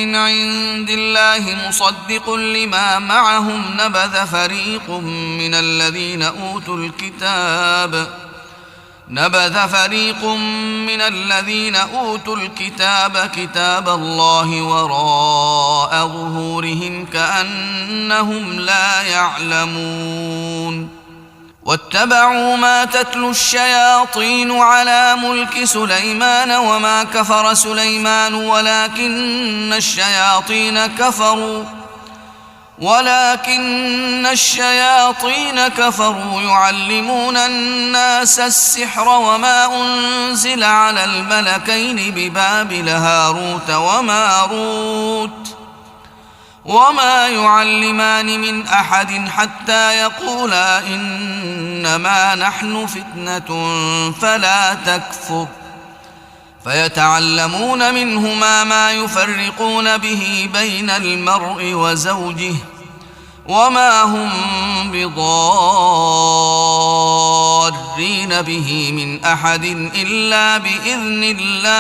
من عند الله مصدق لما معهم نبذ فريق من الذين أوتوا الكتاب كتاب الله وراء ظهورهم كأنهم لا يعلمون. واتبعوا ما تتلو الشياطين على ملك سليمان وما كفر سليمان ولكن الشياطين كفروا يعلمون الناس السحر وما أنزل على الملكين ببابل هاروت وماروت وما يعلمان من أحد حتى يقولا إنما نحن فتنة فلا تكفر فيتعلمون منهما ما يفرقون به بين المرء وزوجه وما هم بضارين به من أحد إلا بإذن الله.